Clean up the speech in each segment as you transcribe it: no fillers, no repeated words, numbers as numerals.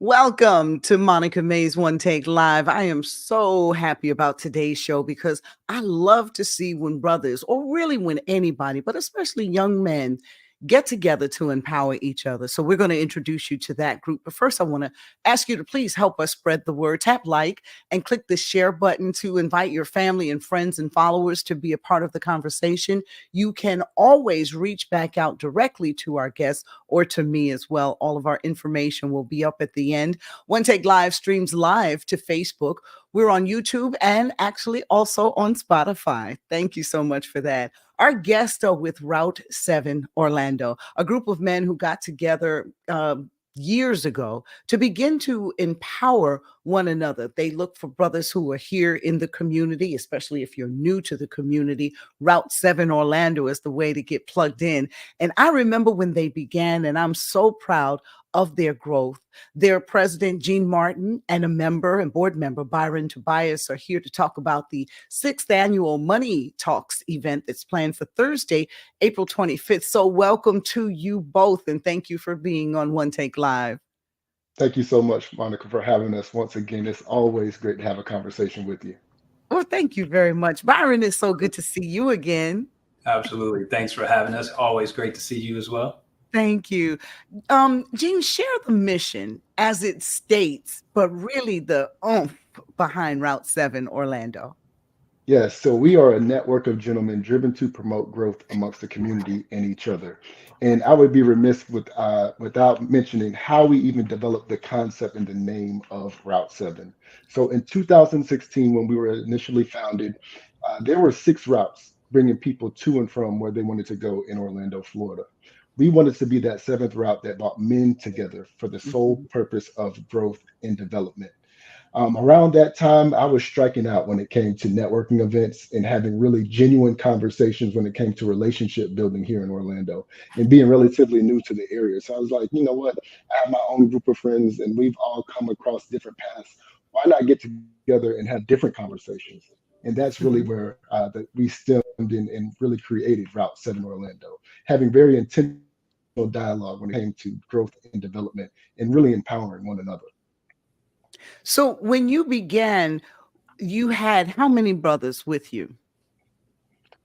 Welcome to Monica May's One Take Live. I am so happy about today's show because I love to see when brothers, or really when anybody, but especially young men, get together to empower each other. So we're going to introduce you to that group. But first, I want to ask you to please help us spread the word. Tap like and click the share button to invite your family and friends and followers to be a part of the conversation. You can always reach back out directly to our guests or to me as well. All of our information will be up at the end. One Take Live streams live to Facebook. We're on YouTube and actually also on Spotify. Thank you so much for that. Our guests are with Route 7 Orlando, a group of men who got together years ago to begin to empower one another. They look for brothers who are here in the community, especially if you're new to the community. Route 7 Orlando is the way to get plugged in. And I remember when they began, and I'm so proud of their growth. Their president, Gene Martin, and a member and board member, Byron Tobias, are here to talk about the 6th annual Money Talks event that's planned for Thursday, April 25th. So welcome to you both, and thank you for being on One Take Live. Thank you so much, Monica, for having us once again. It's always great to have a conversation with you. Well, thank you very much. Byron, it's so good to see you again. Absolutely. Thanks for having us. Always great to see you as well. Thank you. Gene, share the mission as it states, but really the oomph behind Route 7 Orlando. Yes, so we are a network of gentlemen driven to promote growth amongst the community and each other. And I would be remiss without mentioning how we even developed the concept and the name of Route 7. So in 2016, when we were initially founded, there were 6 routes bringing people to and from where they wanted to go in Orlando, Florida. We wanted to be that seventh route that brought men together for the sole Mhm. purpose of growth and development. Around that time, I was striking out when it came to networking events and having really genuine conversations when it came to relationship building here in Orlando and being relatively new to the area. So I was like, you know what? I have my own group of friends and we've all come across different paths. Why not get together and have different conversations? And that's really Mhm. where we stemmed in and really created Route 7 Orlando, having very intentional dialogue when it came to growth and development and really empowering one another. So when you began, you had how many brothers with you?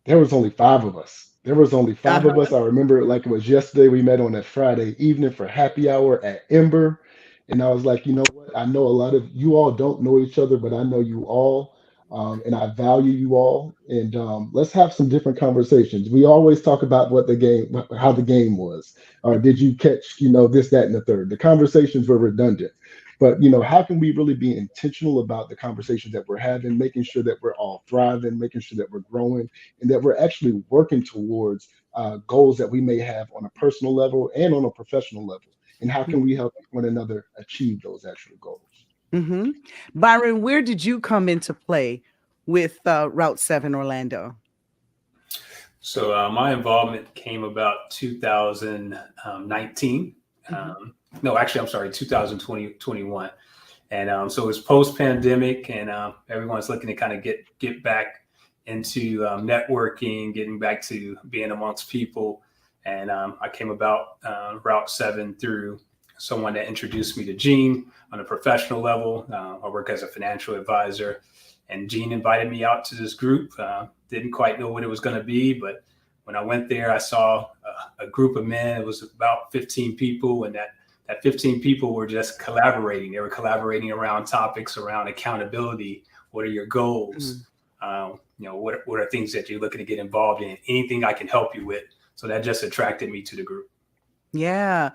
There was only 5 of us. There was only five of Uh-huh. us. I remember it like it was yesterday. We met on a Friday evening for happy hour at Ember. And I was like, you know what? I know a lot of you all don't know each other, but I know you all. And I value you all. And let's have some different conversations. We always talk about what the game, how the game was, or did you catch, this, that, and the third. The conversations were redundant. But how can we really be intentional about the conversations that we're having, making sure that we're all thriving, making sure that we're growing, and that we're actually working towards goals that we may have on a personal level and on a professional level. And how can we help one another achieve those actual goals? Mm-hmm. Byron, where did you come into play with Route 7 Orlando? So my involvement came about 2019. Mhm. No, actually, I'm sorry, 2021. And so it's post pandemic, and everyone's looking to kind of get back into networking, getting back to being amongst people. And I came about Route 7 through someone that introduced me to Gene on a professional level. I work as a financial advisor, and Gene invited me out to this group. Didn't quite know what it was going to be, but when I went there, I saw a group of men. It was about 15 people, and that 15 people were just collaborating. They were collaborating around topics around accountability. What are your goals? Mm. What are things that you're looking to get involved in? Anything I can help you with. So that just attracted me to the group. Yeah.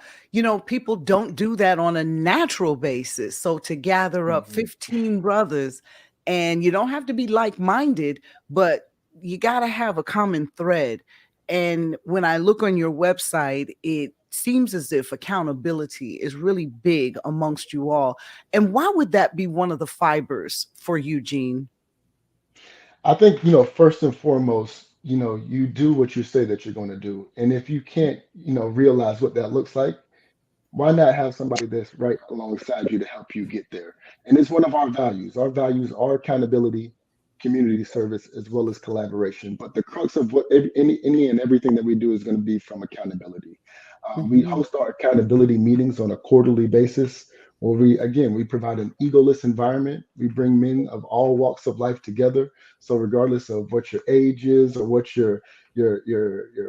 People don't do that on a natural basis. So to gather up Mhm. 15 brothers, and you don't have to be like-minded, but you got to have a common thread. And when I look on your website, it seems as if accountability is really big amongst you all. And why would that be one of the fibers for you, Gene? I think, first and foremost, you do what you say that you're going to do. And if you can't, realize what that looks like, why not have somebody that's right alongside you to help you get there? And it's one of our values. Our values are accountability, community service, as well as collaboration. But the crux of what any and everything that we do is going to be from accountability. We Mhm. host our accountability meetings on a quarterly basis Well, we provide an egoless environment. We bring men of all walks of life together. So regardless of what your age is or what your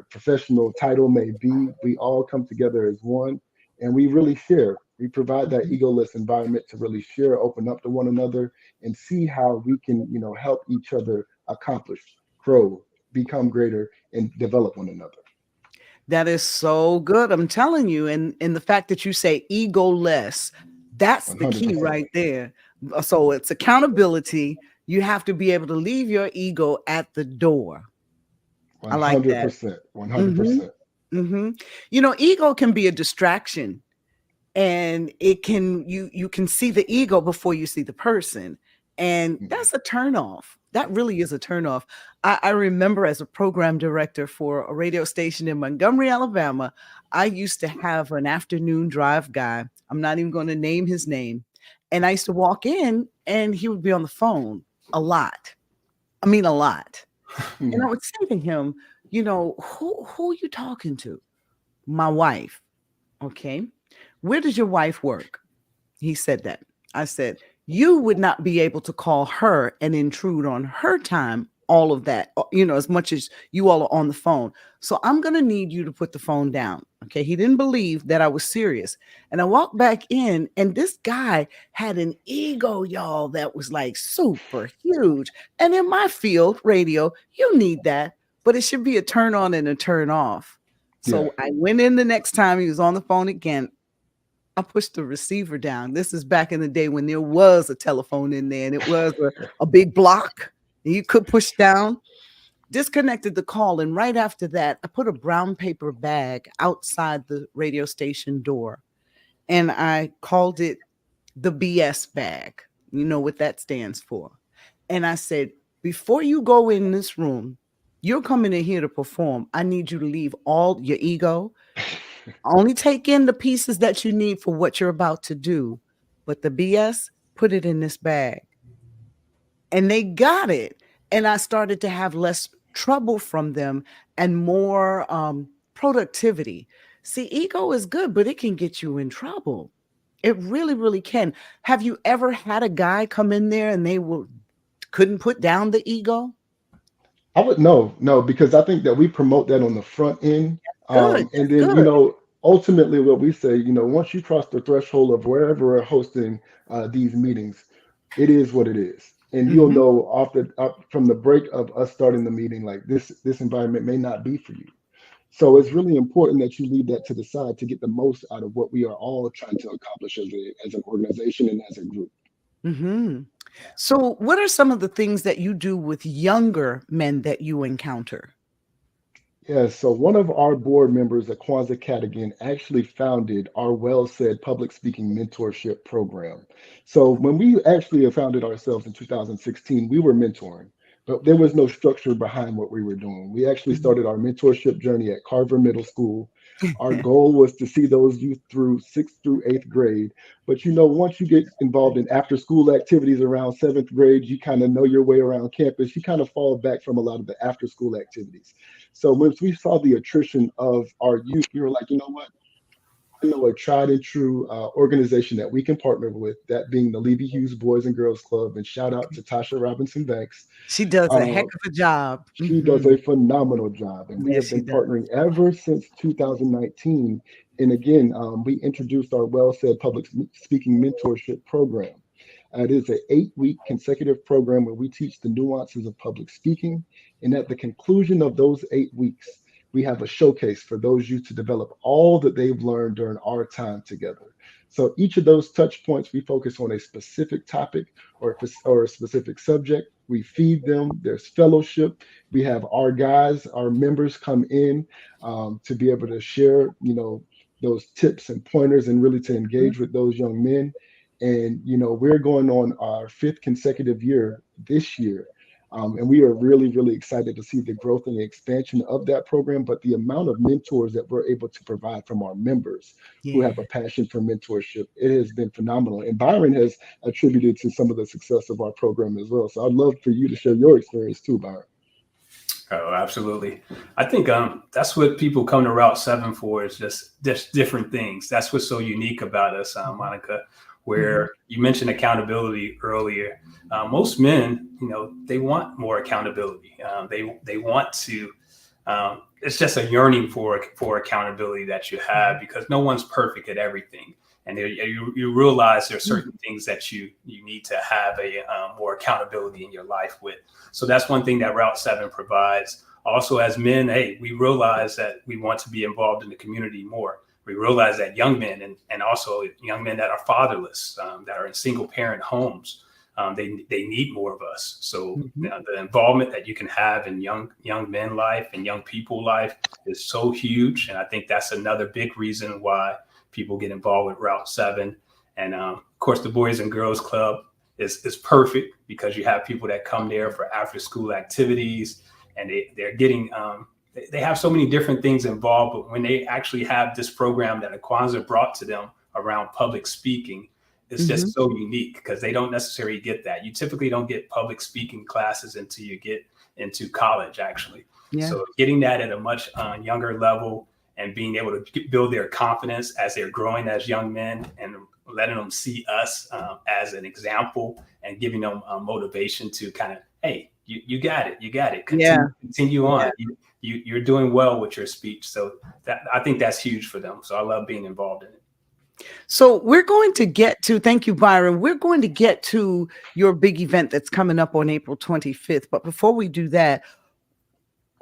professional title may be, we all come together as one, and we really share. We provide that Mhm. egoless environment to really share, open up to one another, and see how we can, help each other accomplish, grow, become greater, and develop one another. That is so good. I'm telling you. And the fact that you say egoless, that's One the hundred key percent. right there. So it's accountability. You have to be able to leave your ego at the door. I One like hundred that. percent. One hundred Mhm. percent. Mhm. Ego can be a distraction, and it can you can see the ego before you see the person, and Mhm. that's a turn off. That really is a turn off. I remember as a program director for a radio station in Montgomery, Alabama, I used to have an afternoon drive guy. I'm not even going to name his name. And I used to walk in and he would be on the phone a lot. I mean, a lot. And I Mhm. would say to him, who are you talking to? My wife. Okay. Where does your wife work? He said that. I said, you would not be able to call her and intrude on her time, all of that, as much as you all are on the phone. So I'm going to need you to put the phone down. Okay. He didn't believe that I was serious. And I walked back in, and this guy had an ego, y'all, that was like super huge. And in my field, radio, you need that, but it should be a turn on and a turn off. Yeah. So I went in the next time he was on the phone again. I pushed the receiver down. This is back in the day when there was a telephone in there and it was a big block and you could push down. Disconnected the call. And right after that, I put a brown paper bag outside the radio station door and I called it the BS bag. You know what that stands for. And I said, before you go in this room, you're coming in here to perform. I need you to leave all your ego. Only take in the pieces that you need for what you're about to do, but the BS, put it in this bag. And they got it. And I started to have less trouble from them and more productivity. See, ego is good, but it can get you in trouble. It really, really can. Have you ever had a guy come in there and couldn't put down the ego? I would no, because I think that we promote that on the front end. Good. And That's then, good. ultimately what we say, once you cross the threshold of wherever we're hosting these meetings, it is what it is. And you'll Hmm. know up from the break of us starting the meeting, like this environment may not be for you. So it's really important that you leave that to the side to get the most out of what we are all trying to accomplish as an organization and as a group. Hmm. So, what are some of the things that you do with younger men that you encounter? Yeah, so one of our board members, Kwanzaa Cadigan, actually founded our Well Said public speaking mentorship program. So when we actually founded ourselves in 2016, we were mentoring, but there was no structure behind what we were doing. We actually Mhm. started our mentorship journey at Carver Middle School. Our goal was to see those youth through sixth through eighth grade. But once you get involved in after school activities around seventh grade, you kind of know your way around campus. You kind of fall back from a lot of the after school activities. So once we saw the attrition of our youth, we were like, you know what? I know a tried and true organization that we can partner with, that being the Levy Hughes Boys and Girls Club. And shout out to Tasha Robinson Banks. She does a heck Uh, of a job. she does a Mhm. phenomenal job, and we Yes, have she been does. partnering ever since 2019. And again, we introduced our Well Said Public Speaking Mentorship Program. It is an 8-week consecutive program where we teach the nuances of public speaking. And at the conclusion of those 8 weeks, we have a showcase for those youth to develop all that they've learned during our time together. So each of those touch points, we focus on a specific topic or a specific subject. We feed them, there's fellowship. We have our guys, our members come in to be able to share, those tips and pointers and really to Mhm. engage with those young men. And we're going on our fifth consecutive year this year, and we are really really excited to see the growth and the expansion of that program, but the amount of mentors that we're able to provide from our members who Yeah. have a passion for mentorship, it has been phenomenal. And Byron has attributed to some of the success of our program as well, so I'd love for you to share your experience too, Byron. Oh, absolutely. I think that's what people come to Route 7 for, is just different things. That's what's so unique about us, Mhm. Monica. where you mentioned accountability earlier. Most men, they want more accountability. They want to. It's just a yearning for accountability that you have, because no one's perfect at everything, and you realize there are certain things that you need to have a more accountability in your life with. So that's one thing that Route 7 provides. Also, as men, hey, we realize that we want to be involved in the community more. We realize that young men and also young men that are fatherless, that are in single parent homes, they need more of us. So the involvement that you can have in young men life and young people life is so huge. And I think that's another big reason why people get involved with Route 7. And of course, the Boys and Girls Club is perfect, because you have people that come there for after school activities, and they're getting they have so many different things involved. But when they actually have this program that Kwanzaa brought to them around public speaking, it's just so unique, because they don't necessarily get that. You typically don't get public speaking classes until you get into college, actually. Yeah. So getting that at a much younger level, and being able to build their confidence as they're growing as young men, and letting them see us as an example, and giving them motivation to kind of, hey, you got it. Continue on. You're doing well with your speech. So I think that's huge for them. So I love being involved in it. So we're going to get to, thank you, Byron. We're going to get to your big event that's coming up on April 25th. But before we do that,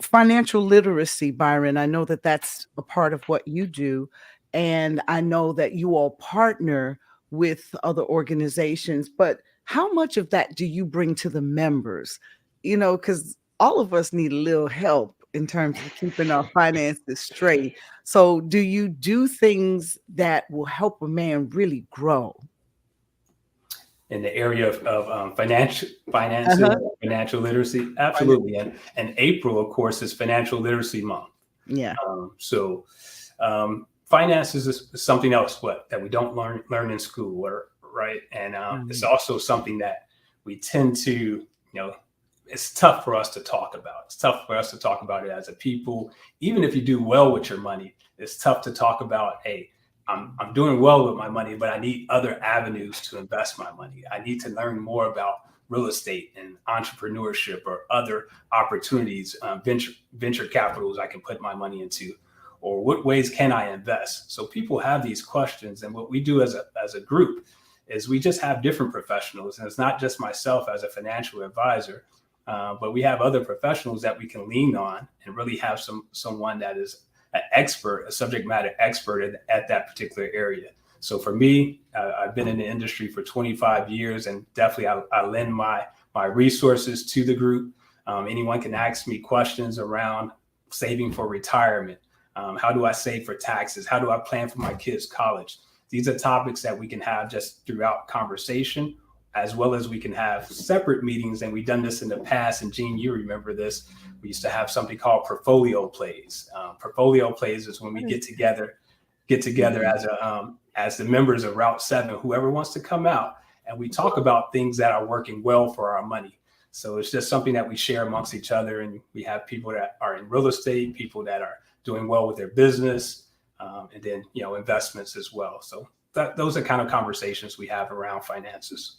financial literacy, Byron, I know that that's a part of what you do. And I know that you all partner with other organizations, but how much of that do you bring to the members? Because all of us need a little help in terms of keeping our finances straight. So do you do things that will help a man really grow? In the area of finances, financial literacy, absolutely. And April, of course, is Financial Literacy Month. Yeah. So finances is something else that we don't learn in school, right? And it's also something that we tend to, it's tough for us to talk about. It's tough for us to talk about it as a people. Even if you do well with your money, it's tough to talk about, hey, I'm doing well with my money, but I need other avenues to invest my money. I need to learn more about real estate and entrepreneurship, or other opportunities, venture capitals I can put my money into, or what ways can I invest? So people have these questions, and what we do as a group is we just have different professionals, and it's not just myself as a financial advisor, but we have other professionals that we can lean on, and really have someone that is an expert, a subject matter expert at that particular area. So for me, I've been in the industry for 25 years, and definitely I lend my resources to the group. Anyone can ask me questions around saving for retirement. How do I save for taxes? How do I plan for my kids' college? These are topics that we can have just throughout conversation, as well as we can have separate meetings. And we've done this in the past. And Gene, you remember this. We used to have something called portfolio plays. Portfolio plays is when we get together as the members of Route 7, whoever wants to come out, and we talk about things that are working well for our money. So it's just something that we share amongst each other. And we have people that are in real estate, people that are doing well with their business, and then, investments as well. So those are kind of conversations we have around finances.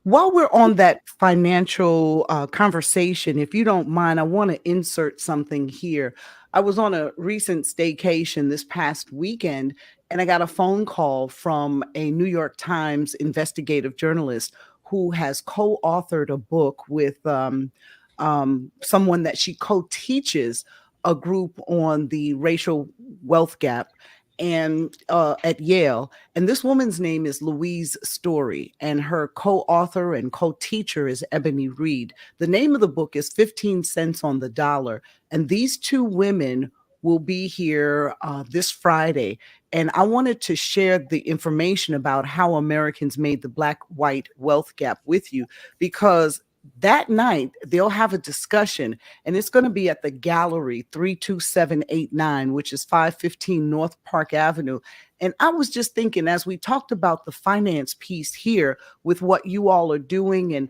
While we're on that financial conversation, if you don't mind, I want to insert something here. I was on a recent staycation this past weekend, and I got a phone call from a New York Times investigative journalist who has co-authored a book with someone that she co-teaches a group on the racial wealth gap and at Yale. And this woman's name is Louise Story, and her co-author and co-teacher is Ebony Reed. The name of the book is 15 Cents on the Dollar. And these two women will be here this Friday. And I wanted to share the information about how Americans made the black-white wealth gap with you, because that night they'll have a discussion, and it's going to be at the Gallery 32789, which is 515 North Park Avenue. And I was just thinking, as we talked about the finance piece here with what you all are doing, and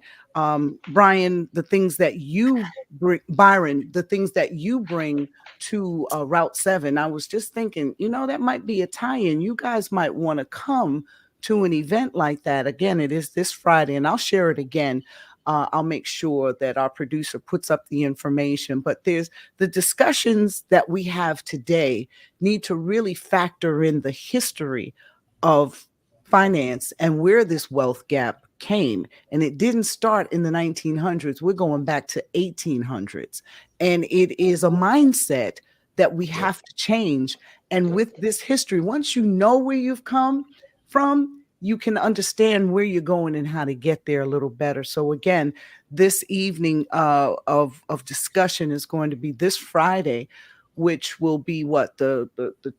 Brian, the things that you bring, Byron, the things that you bring to Route 7, I was just thinking, that might be a tie-in. You guys might want to come to an event like that, again, it is this Friday, and I'll share it again. I'll make sure that our producer puts up the information. But there's the discussions that we have today need to really factor in the history of finance and where this wealth gap came. And it didn't start in the 1900s. We're going back to 1800s. And it is a mindset that we Yep. have to change. And with this history, once you know where you've come from, you can understand where you're going and how to get there a little better. So again, this evening of discussion is going to be this Friday, which will be what the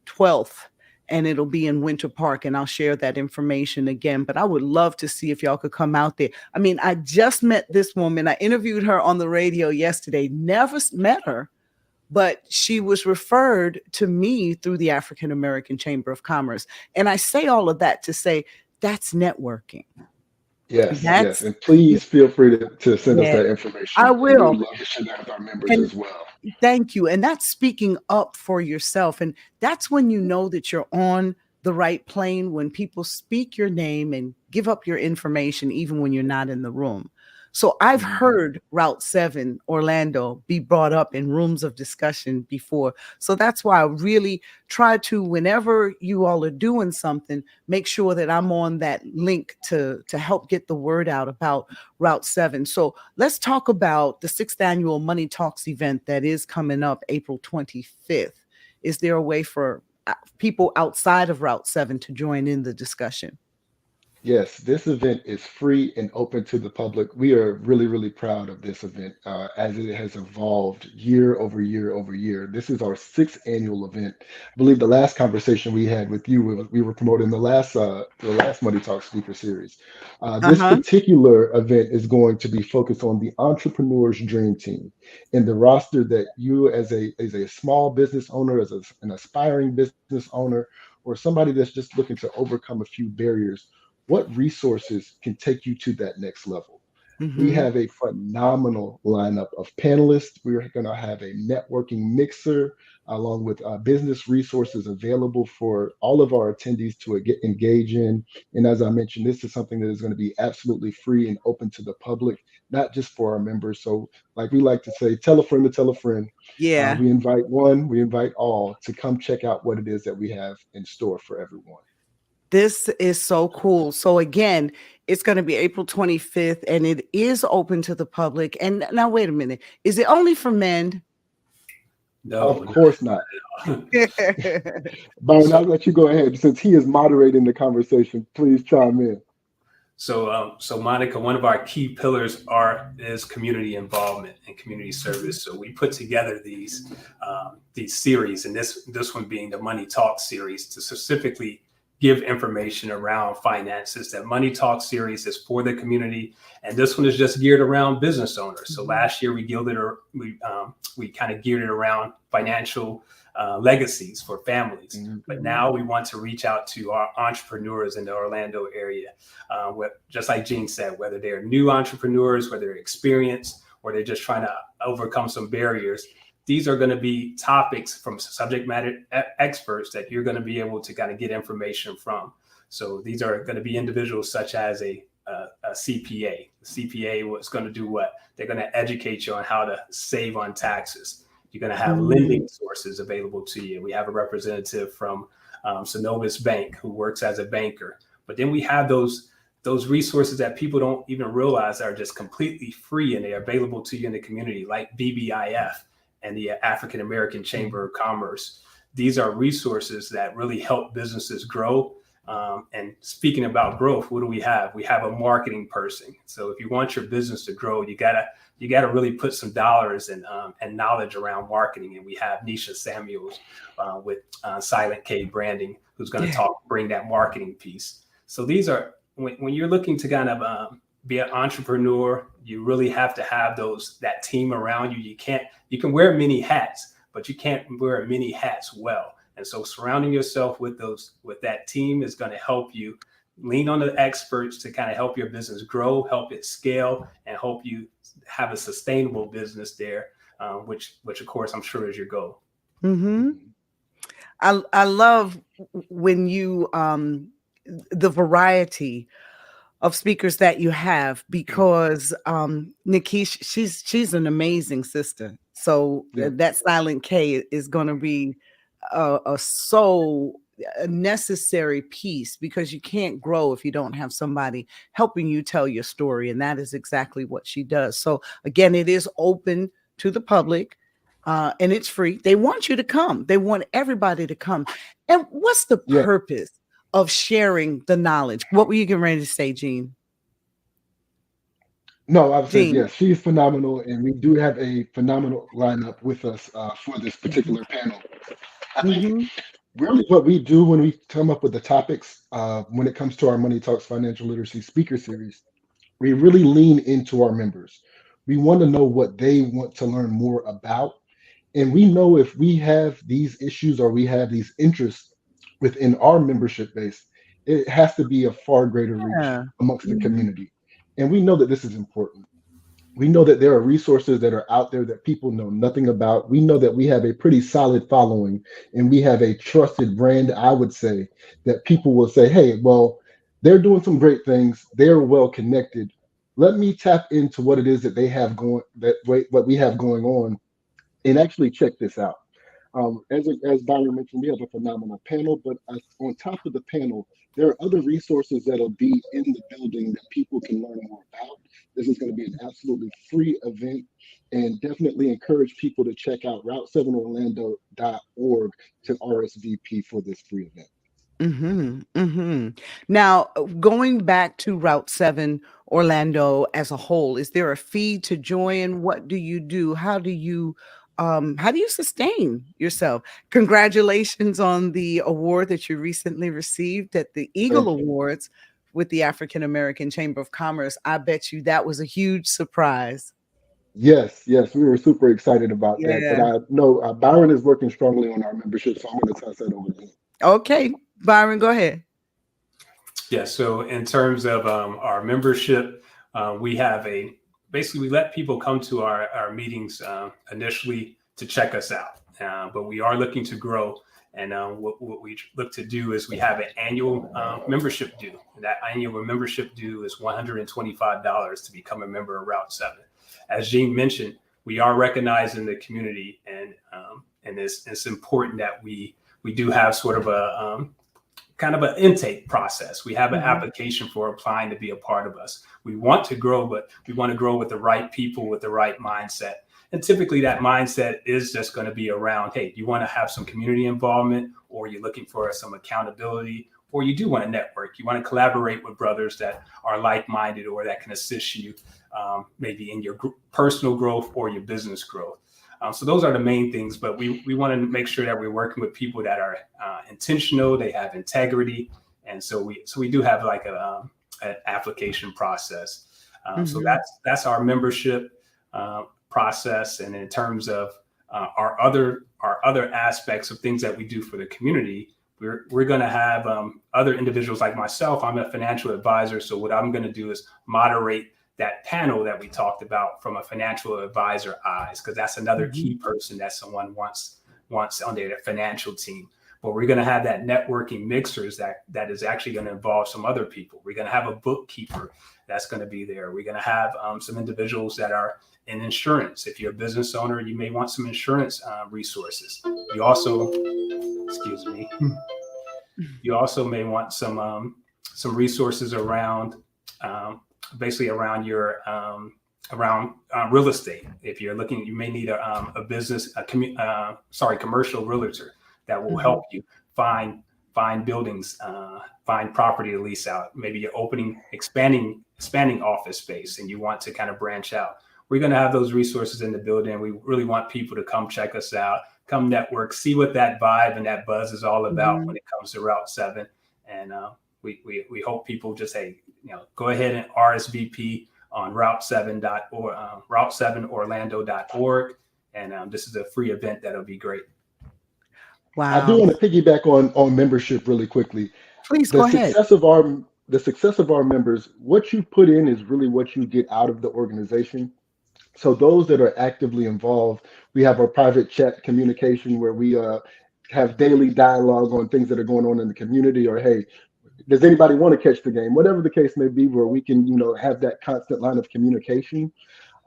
12th, and it'll be in Winter Park. And I'll share that information again. But I would love to see if y'all could come out there. I mean, I just met this woman. I interviewed her on the radio yesterday. Never met her, but she was referred to me through the African American Chamber of Commerce. And I say all of that to say that's networking. Yes, yes. That's And please feel free to send us yeah, that I information. And we would will. love to share that with our members And as well. thank you. And that's speaking up for yourself. And that's when you know that you're on the right plane, when people speak your name and give up your information, even when you're not in the room. So I've Mhm. heard Route 7 Orlando be brought up in rooms of discussion before. So that's why I really try to, whenever you all are doing something, make sure that I'm on that link to help get the word out about Route 7. So let's talk about the sixth annual Money Talks event that is coming up April 25th. Is there a way for people outside of Route 7 to join in the discussion? Yes, this event is free and open to the public. We are really, really proud of this event as it has evolved year over year over year. This is our sixth annual event. I believe the last conversation we had with you, we were promoting the last Money Talk speaker series. This Uh-huh. particular event is going to be focused on the entrepreneur's dream team and the roster that you, as a small business owner, an aspiring business owner, or somebody that's just looking to overcome a few barriers, what resources can take you to that next level. We Mm-hmm. have a phenomenal lineup of panelists. We're going to have a networking mixer along with business resources available for all of our attendees to get engage in. And as I mentioned, this is something that is going to be absolutely free and open to the public, not just for our members. So, like we like to say, tell a friend to tell a friend. Yeah. We invite one, we invite all to come check out what it is that we have in store for everyone. This is so cool. So again, it's going to be April 25th and it is open to the public. And now wait a minute. Is it only for men? Of No, course not. no. Byron, So I'll let you go ahead since he is moderating the conversation. Please chime in. So Monica, one of our key pillars is community involvement and community service. So we put together these series, and this one being the Money Talk series, to specifically give information around finances. That Money Talk series is for the community, and this one is just geared around business owners. So last year we kind of geared it around financial legacies for families. But Mhm. now we want to reach out to our entrepreneurs in the Orlando area, just like Gene said, whether they're new entrepreneurs, whether they're experienced, or they're just trying to overcome some barriers. These are going to be topics from subject matter experts that you're going to be able to kind of get information from. So these are going to be individuals such as a CPA. The CPA was going to do what? They're going to educate you on how to save on taxes. You're going to have Mm, lending sources available to you. We have a representative from Synovus Bank who works as a banker. But then we have those resources that people don't even realize are just completely free and they're available to you in the community, like BBIF and the African American Chamber of Commerce. These are resources that really help businesses grow. And speaking about growth, what do we have? We have a marketing person. So if you want your business to grow, you gotta really put some dollars and knowledge around marketing. And we have Nisha Samuels with Silent K Branding, who's going to yeah. bring that marketing piece. So these are when you're looking to kind of be an entrepreneur, you really have to have that team around you. You can wear many hats, but you can't wear many hats well. And so surrounding yourself with that team is going to help you lean on the experts to kind of help your business grow, help it scale, and help you have a sustainable business there, which of course I'm sure is your goal. Mm-hmm. Mhm. I love when you the variety of speakers that you have, because Nikish, she's an amazing sister. So Yeah, that silent K is going to be a so a necessary piece, because you can't grow if you don't have somebody helping you tell your story, and that is exactly what she does. So again, it is open to the public. And it's free. They want you to come. They want everybody to come. And what's the yeah. purpose of sharing the knowledge? What were you getting ready to say, Jean? No, I would say Jean. yes. She's phenomenal, and we do have a phenomenal lineup with us for this Mhm. particular panel. I think Mhm. really what we do when we come up with the topics, when it comes to our Money Talks Financial Literacy speaker series, we really lean into our members. We want to know what they want to learn more about. And we know if we have these issues or we have these interests within our membership base, it has to be a far greater reach Yeah. amongst the Mhm. community. And we know that this is important. We know that there are resources that are out there that people know nothing about. We know that we have a pretty solid following and we have a trusted brand, I would say, that people will say, hey, well, they're doing some great things. They're well connected. Let me tap into what it is that they have going, what we have going on, and actually check this out. As Byron mentioned, we have a phenomenal panel, but on top of the panel, there are other resources that'll be in the building that people can learn more about. This is going to be an absolutely free event, and definitely encourage people to check out route7orlando.org to RSVP for this free event. Mhm. Mhm. Now, going back to Route 7 Orlando as a whole, is there a fee to join? What do you do? How do you sustain yourself? Congratulations on the award that you recently received at the Eagle Thank you. Awards with the African American Chamber of Commerce. I bet you that was a huge surprise. Yes, yes, we were super excited about that. But Yeah. I know Byron is working strongly on our membership, so I'm going to toss that over to him. Okay, Byron, go ahead. Yeah. So in terms of our membership, we have basically we let people come to our meetings initially to check us out, but we are looking to grow. And what we look to do is we have an annual membership due. And that annual membership due is $125 to become a member of Route 7. As Jean mentioned, we are recognizing the community, and it's important that we do have sort of a kind of an intake process. We have an Mhm. application for applying to be a part of us. We want to grow, but we want to grow with the right people with the right mindset. And typically that mindset is just going to be around, hey, you want to have some community involvement, or you're looking for some accountability, or you do want to network. You want to collaborate with brothers that are like-minded or that can assist you maybe in your personal growth or your business growth. So those are the main things, but we want to make sure that we're working with people that are intentional, they have integrity, and so we do have like an application process. So Mhm. that's our membership process, and in terms of our other aspects of things that we do for the community, we're going to have other individuals like myself. I'm a financial advisor, so what I'm going to do is moderate that panel that we talked about from a financial advisor eyes, because that's another Mhm. key person that someone wants on their financial team. But we're going to have that networking mixers that is actually going to involve some other people. We're going to have a bookkeeper that's going to be there. We're going to have some individuals that are in insurance. If you're a business owner, you may want some insurance resources. You also, excuse me, you also may want some resources around um, basically around your around real estate. If you're looking, you may need a business, commercial realtor that will help Mhm. you find find buildings, find property to lease out. Maybe you're expanding office space, and you want to kind of branch out. We're going to have those resources in the building. We really want people to come check us out, come network, see what that vibe and that buzz is all about when Mhm. it comes to Route 7. And we hope people just, hey, go ahead and RSVP on route7.org, route7orlando.org. And this is a free event that'll be great. I do Wow. want to piggyback on membership really quickly. Please The go ahead. success of our the success of our members, what you put in is really what you get out of the organization. So those that are actively involved, we have our private chat communication where we have daily dialogue on things that are going on in the community, or hey, Does anybody want to catch the game? Whatever the case may be, where we can, have that constant line of communication.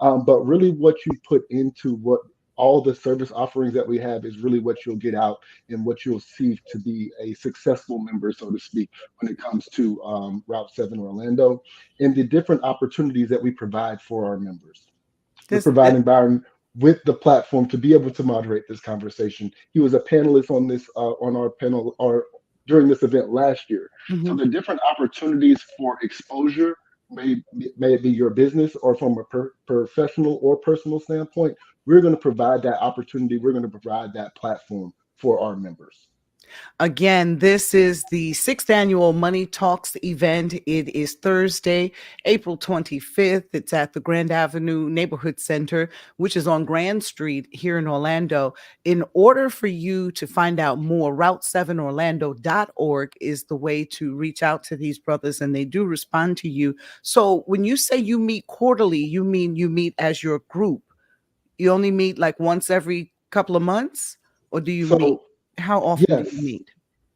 But really, what you put into what all the service offerings that we have is really what you'll get out and what you'll see to be a successful member, so to speak, when it comes to Route 7 Orlando and the different opportunities that we provide for our members. We're This, this providing Byron with the platform to be able to moderate this conversation. He was a panelist on this on our panel or during this event last year. So mhm. the different opportunities for exposure, may it be your business or from a professional or personal standpoint, we're going to provide that opportunity. We're going to provide that platform for our members. Again, this is the sixth annual Money Talks event. It is Thursday, April 25th. It's at the Grand Avenue Neighborhood Center, which is on Grand Street here in Orlando. In order for you to find out more, route7orlando.org is the way to reach out to these brothers, and they do respond to you. So when you say you meet quarterly, you mean you meet as your group? You only meet like once every couple of months, or do you meet? So, How often do you yes. meet?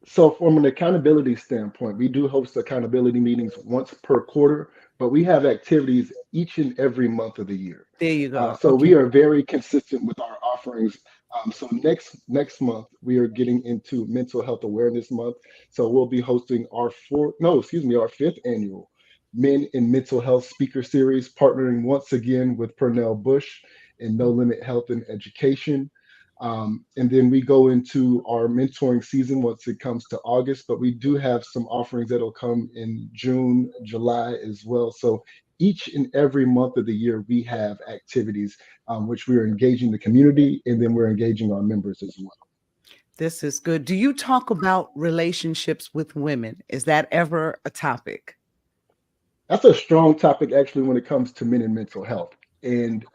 So, from an accountability standpoint, we do host accountability meetings once per quarter, but we have activities each and every month of the year. There you go. So Okay. we are very consistent with our offerings. So next month we are getting into Mental Health Awareness Month. So we'll be hosting our fifth annual Men in Mental Health Speaker Series, partnering once again with Pernell Bush and No Limit Health and Education. And then we go into our mentoring season once it comes to August, but we do have some offerings that'll come in June, July as well. So each and every month of the year, we have activities which we are engaging the community and then we're engaging our members as well. This is good. Do you talk about relationships with women? Is that ever a topic? That's a strong topic, actually, when it comes to men and mental health. And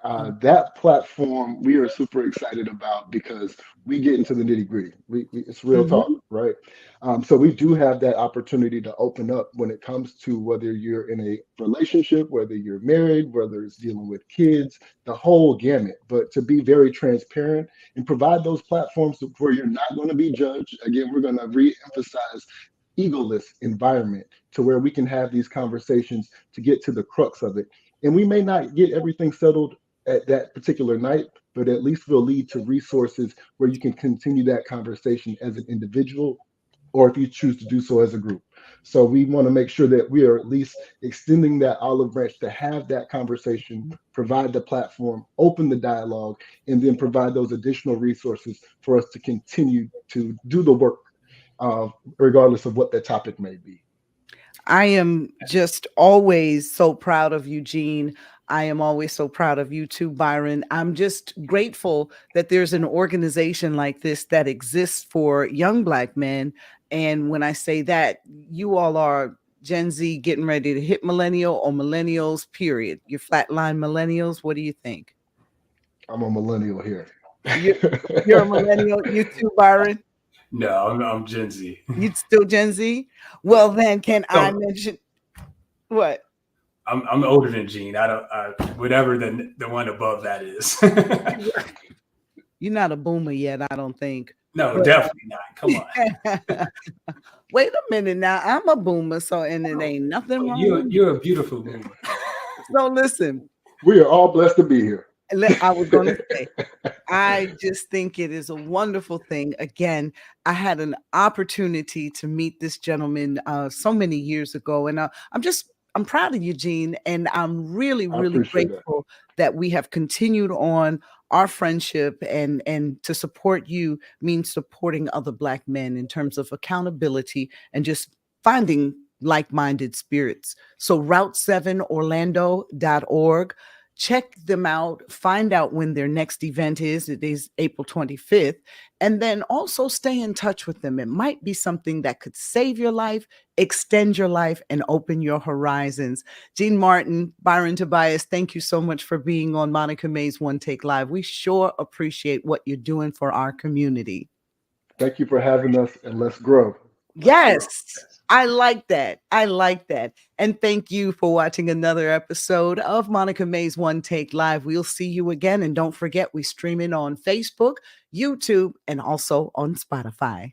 that platform we are super excited about because we get into the nitty gritty. It's real talk, Mhm. right? So we do have that opportunity to open up when it comes to whether you're in a relationship, whether you're married, whether it's dealing with kids, the whole gamut. But to be very transparent and provide those platforms where you're not going to be judged. Again, we're going to re-emphasize egoless environment to where we can have these conversations to get to the crux of it. And we may not get everything settled at that particular night, but at least we'll lead to resources where you can continue that conversation as an individual or if you choose to do so as a group. So we want to make sure that we are at least extending that olive branch to have that conversation, provide the platform, open the dialogue, and then provide those additional resources for us to continue to do the work, uh, regardless of what the topic may be. I am just always so proud of Eugene. I am always so proud of you too, Byron. I'm just grateful that there's an organization like this that exists for young Black men. And when I say that, you all are Gen Z getting ready to hit millennial or millennials, period. You're flatline millennials. What do you think? I'm a millennial here. You're, you're a millennial. You too, Byron. No, I'm Gen Z. You still Gen Z? Well, then, can I So mention what? I'm older than Gene. I don't whatever the one above that is. You're not a boomer yet, I don't think. No, But definitely not. Come on. wait a minute now. I'm a boomer, so and it Oh, ain't nothing oh, wrong with me. you're a beautiful boomer. So listen, We are all blessed to be here. I was gonna say, I just think it is a wonderful thing. Again, I had an opportunity to meet this gentleman so many years ago, and I'm proud of Eugene, and I'm really, I really appreciate that. grateful that we have continued on our friendship, and to support you means supporting other Black men in terms of accountability and just finding like-minded spirits. So route7orlando.org. Check them out, find out when their next event is. It is April 25th. And then also stay in touch with them. It might be something that could save your life, extend your life, and open your horizons. Gene Martin, Byron Tobias, thank you so much for being on Monica May's One Take Live. We sure appreciate what you're doing for our community. Thank you for having us, and let's grow. Let's grow. Yes, I like that. I like that. And thank you for watching another episode of Monica May's One Take Live. We'll see you again. And don't forget, we stream it on Facebook, YouTube, and also on Spotify.